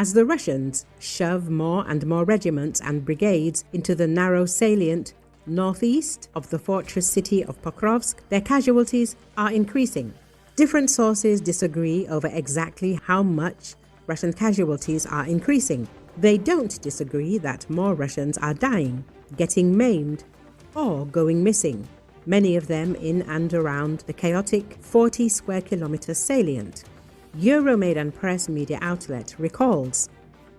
As the Russians shove more and more regiments and brigades into the narrow salient northeast of the fortress city of Pokrovsk, their casualties are increasing. Different sources disagree over exactly how much Russian casualties are increasing. They don't disagree that more Russians are dying, getting maimed, or going missing, many of them in and around the chaotic 40 square kilometer salient. Euromaidan Press media outlet recalls,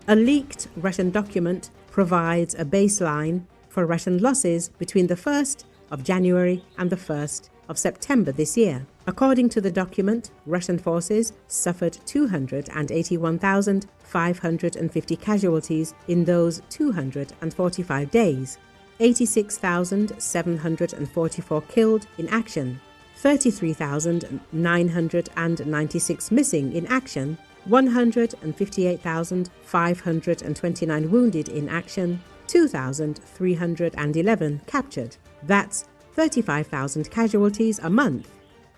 a leaked Russian document provides a baseline for Russian losses between the 1st of January and the 1st of September this year. According to the document, Russian forces suffered 281,550 casualties in those 245 days, 86,744 killed in action, 33,996 missing in action, 158,529 wounded in action, 2,311 captured. That's 35,000 casualties a month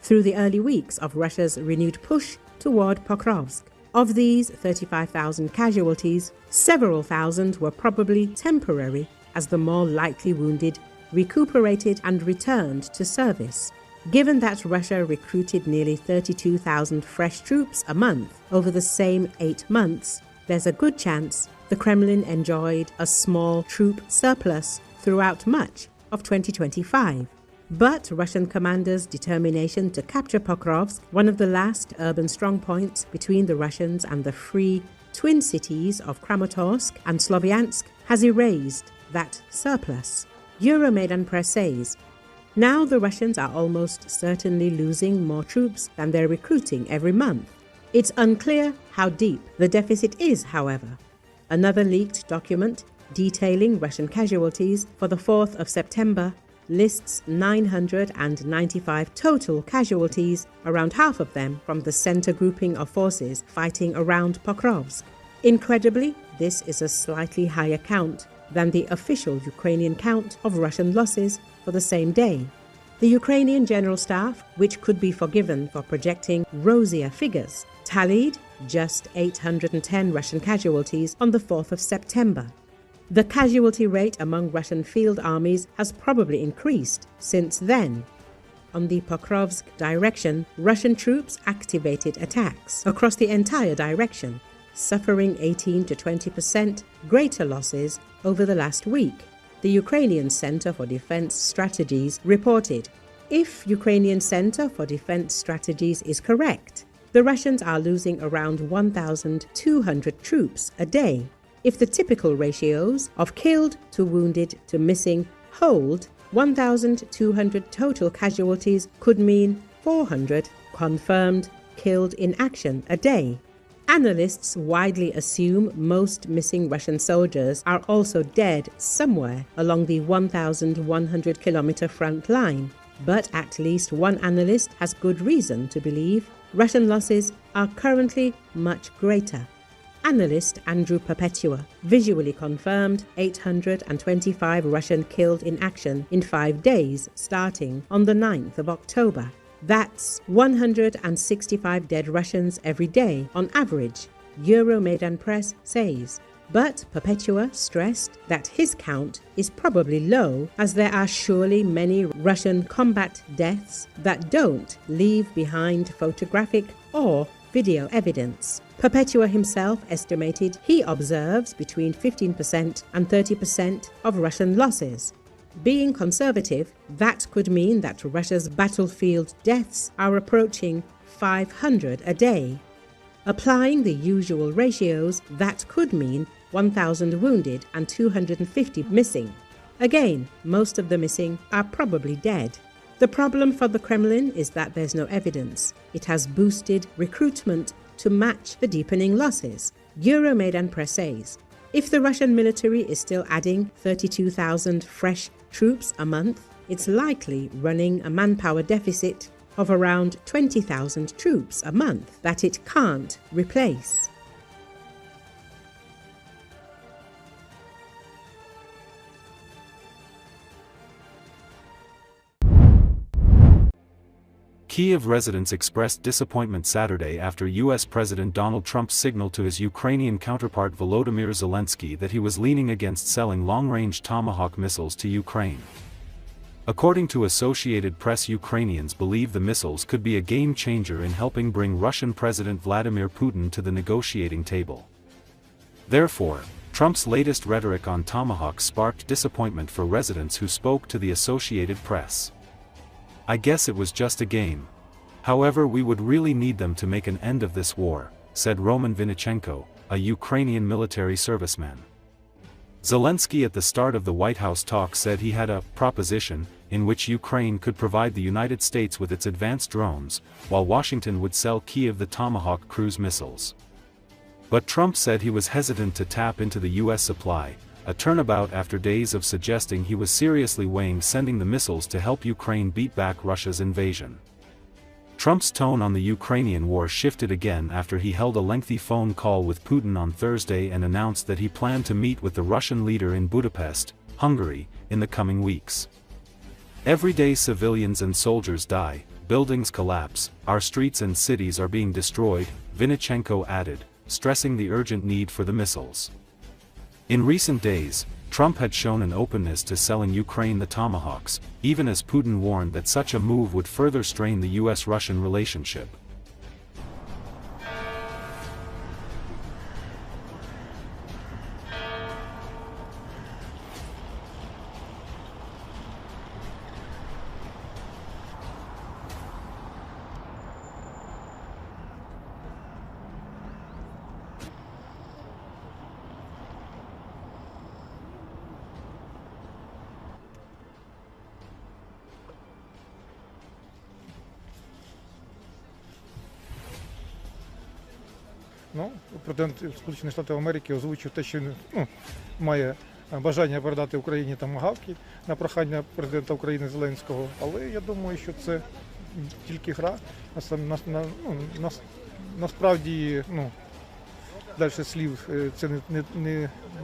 through the early weeks of Russia's renewed push toward Pokrovsk. Of these 35,000 casualties, several thousand were probably temporary as the more lightly wounded recuperated and returned to service. Given that Russia recruited nearly 32,000 fresh troops a month over the same 8 months, there's a good chance the Kremlin enjoyed a small troop surplus throughout much of 2025. But Russian commanders' determination to capture Pokrovsk, one of the last urban strongpoints between the Russians and the free twin cities of Kramatorsk and Sloviansk, has erased that surplus. Euromaidan Press says, now the Russians are almost certainly losing more troops than they're recruiting every month. It's unclear how deep the deficit is, however. Another leaked document detailing Russian casualties for the 4th of September lists 995 total casualties, around half of them from the center grouping of forces fighting around Pokrovsk. Incredibly, this is a slightly higher count than the official Ukrainian count of Russian losses for the same day. The Ukrainian General Staff, which could be forgiven for projecting rosier figures, tallied just 810 Russian casualties on the 4th of September. The casualty rate among Russian field armies has probably increased since then. On the Pokrovsk direction, Russian troops activated attacks across the entire direction, suffering 18 to 20% greater losses over the last week. The Ukrainian Center for Defense Strategies reported, if Ukrainian Center for Defense Strategies is correct, the Russians are losing around 1,200 troops a day. If the typical ratios of killed to wounded to missing hold, 1,200 total casualties could mean 400 confirmed killed in action a day. Analysts widely assume most missing Russian soldiers are also dead somewhere along the 1,100-kilometer front line. But at least one analyst has good reason to believe Russian losses are currently much greater. Analyst Andrew Perpetua visually confirmed 825 Russian killed in action in 5 days starting on the 9th of October. That's 165 dead Russians every day on average, Euromaidan Press says. But Perpetua stressed that his count is probably low, as there are surely many Russian combat deaths that don't leave behind photographic or video evidence. Perpetua himself estimated he observes between 15% and 30% of Russian losses. Being conservative, that could mean that Russia's battlefield deaths are approaching 500 a day. Applying the usual ratios, that could mean 1,000 wounded and 250 missing. Again, most of the missing are probably dead. The problem for the Kremlin is that there's no evidence. It has boosted recruitment to match the deepening losses. Euromaidan Press says, if the Russian military is still adding 32,000 fresh troops a month, it's likely running a manpower deficit of around 20,000 troops a month that it can't replace. Kyiv residents expressed disappointment Saturday after U.S. President Donald Trump's signal to his Ukrainian counterpart Volodymyr Zelenski that he was leaning against selling long-range Tomahawk missiles to Ukraine. According to Associated Press, Ukrainians believe the missiles could be a game-changer in helping bring Russian President Vladimir Putin to the negotiating table. Therefore, Trump's latest rhetoric on Tomahawk sparked disappointment for residents who spoke to the Associated Press. "I guess it was just a game. However, we would really need them to make an end of this war," said Roman Vinichenko, a Ukrainian military serviceman. Zelensky at the start of the White House talks said he had a proposition in which Ukraine could provide the United States with its advanced drones, while Washington would sell Kiev the Tomahawk cruise missiles. But Trump said he was hesitant to tap into the U.S. supply, a turnabout after days of suggesting he was seriously weighing sending the missiles to help Ukraine beat back Russia's invasion. Trump's tone on the Ukrainian war shifted again after he held a lengthy phone call with Putin on Thursday and announced that he planned to meet with the Russian leader in Budapest, Hungary, in the coming weeks. "Every day civilians and soldiers die, buildings collapse, our streets and cities are being destroyed," Vinichenko added, stressing the urgent need for the missiles. In recent days, Trump had shown an openness to selling Ukraine the Tomahawks, even as Putin warned that such a move would further strain the U.S.-Russian relationship. Президент Сполучених Штатів Америки озвучив те, що має бажання передати Україні томагавки на прохання президента України Зеленського. Але я думаю, що це тільки гра. Насправді, далі слів це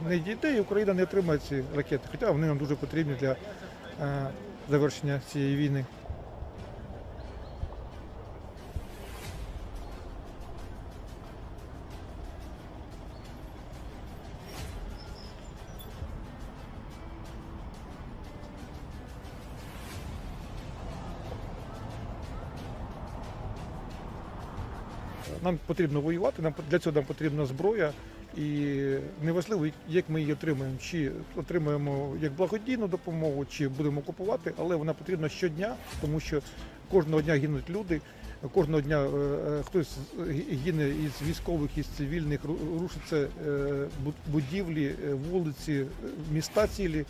не дійде, і Україна не отримає ці ракети. Хоча вони нам дуже потрібні для завершення цієї війни. Нам потрібно воювати, для цього нам потрібна зброя, і неважливо, як ми її отримаємо, чи отримаємо як благодійну допомогу, чи будемо купувати, але вона потрібна щодня, тому що кожного дня гинуть люди, кожного дня хтось гине із військових, із цивільних, рушаться будівлі, вулиці, міста цілі,